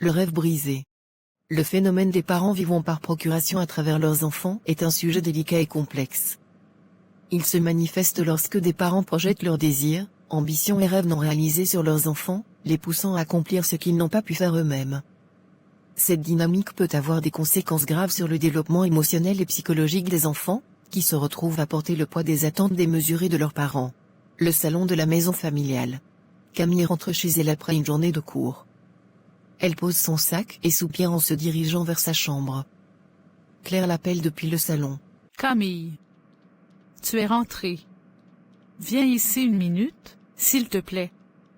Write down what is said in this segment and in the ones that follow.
Le rêve brisé. Le phénomène des parents vivant par procuration à travers leurs enfants est un sujet délicat et complexe. Il se manifeste lorsque des parents projettent leurs désirs, ambitions et rêves non réalisés sur leurs enfants, les poussant à accomplir ce qu'ils n'ont pas pu faire eux-mêmes. Cette dynamique peut avoir des conséquences graves sur le développement émotionnel et psychologique des enfants, qui se retrouvent à porter le poids des attentes démesurées de leurs parents. Le salon de la maison familiale. Camille rentre chez elle après une journée de cours. Elle pose son sac et soupire en se dirigeant vers sa chambre. Claire l'appelle depuis le salon. Camille. Tu es rentrée. Viens ici une minute, s'il te plaît.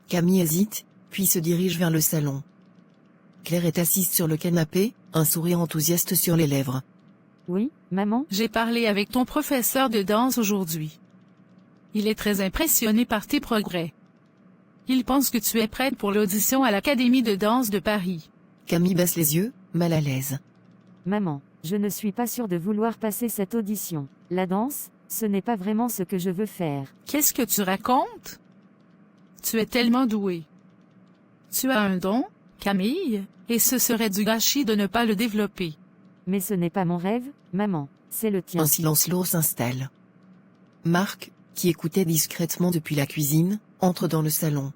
Camille hésite, puis se dirige vers le salon. Claire est assise sur le canapé, un sourire enthousiaste sur les lèvres. Oui, maman? J'ai parlé avec ton professeur de danse aujourd'hui. Il est très impressionné par tes progrès. Il pense que tu es prête pour l'audition à l'Académie de danse de Paris. Camille baisse les yeux, mal à l'aise. Maman, je ne suis pas sûre de vouloir passer cette audition. La danse, ce n'est pas vraiment ce que je veux faire. Qu'est-ce que tu racontes? Tu es tellement douée. Tu as un don, Camille, et ce serait du gâchis de ne pas le développer. Mais ce n'est pas mon rêve, maman, c'est le tien. Un silence lourd s'installe. Marc, qui écoutait discrètement depuis la cuisine, entre dans le salon.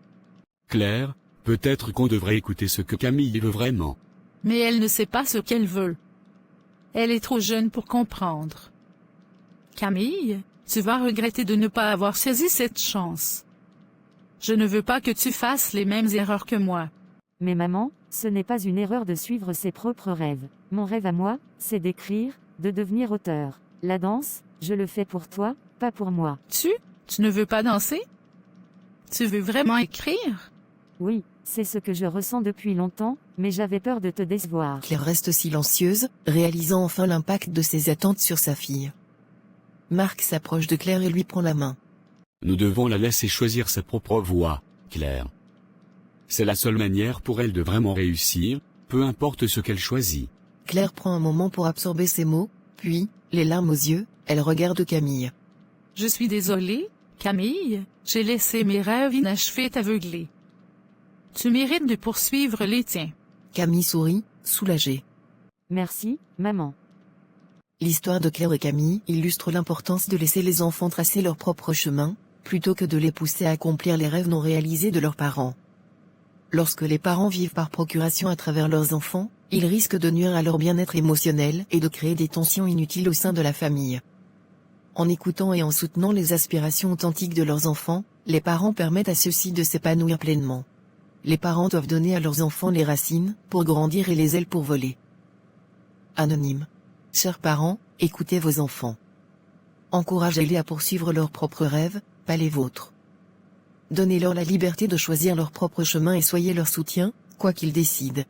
Claire, peut-être qu'on devrait écouter ce que Camille veut vraiment. Mais elle ne sait pas ce qu'elle veut. Elle est trop jeune pour comprendre. Camille, tu vas regretter de ne pas avoir saisi cette chance. Je ne veux pas que tu fasses les mêmes erreurs que moi. Mais maman, ce n'est pas une erreur de suivre ses propres rêves. Mon rêve à moi, c'est d'écrire, de devenir auteur. La danse, je le fais pour toi, pas pour moi. Tu ne veux pas danser? Tu veux vraiment écrire? Oui, c'est ce que je ressens depuis longtemps, mais j'avais peur de te décevoir. Claire reste silencieuse, réalisant enfin l'impact de ses attentes sur sa fille. Marc s'approche de Claire et lui prend la main. Nous devons la laisser choisir sa propre voie, Claire. C'est la seule manière pour elle de vraiment réussir, peu importe ce qu'elle choisit. Claire prend un moment pour absorber ces mots, puis, les larmes aux yeux, elle regarde Camille. Je suis désolée, Camille, j'ai laissé mes rêves inachevés t'aveugler. Tu mérites de poursuivre les tiens. Camille sourit, soulagée. Merci, maman. L'histoire de Claire et Camille illustre l'importance de laisser les enfants tracer leur propre chemin, plutôt que de les pousser à accomplir les rêves non réalisés de leurs parents. Lorsque les parents vivent par procuration à travers leurs enfants, ils risquent de nuire à leur bien-être émotionnel et de créer des tensions inutiles au sein de la famille. En écoutant et en soutenant les aspirations authentiques de leurs enfants, les parents permettent à ceux-ci de s'épanouir pleinement. Les parents doivent donner à leurs enfants les racines pour grandir et les ailes pour voler. Anonyme. Chers parents, écoutez vos enfants. Encouragez-les à poursuivre leurs propres rêves, pas les vôtres. Donnez-leur la liberté de choisir leur propre chemin et soyez leur soutien, quoi qu'ils décident.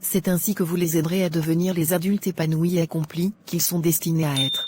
C'est ainsi que vous les aiderez à devenir les adultes épanouis et accomplis qu'ils sont destinés à être.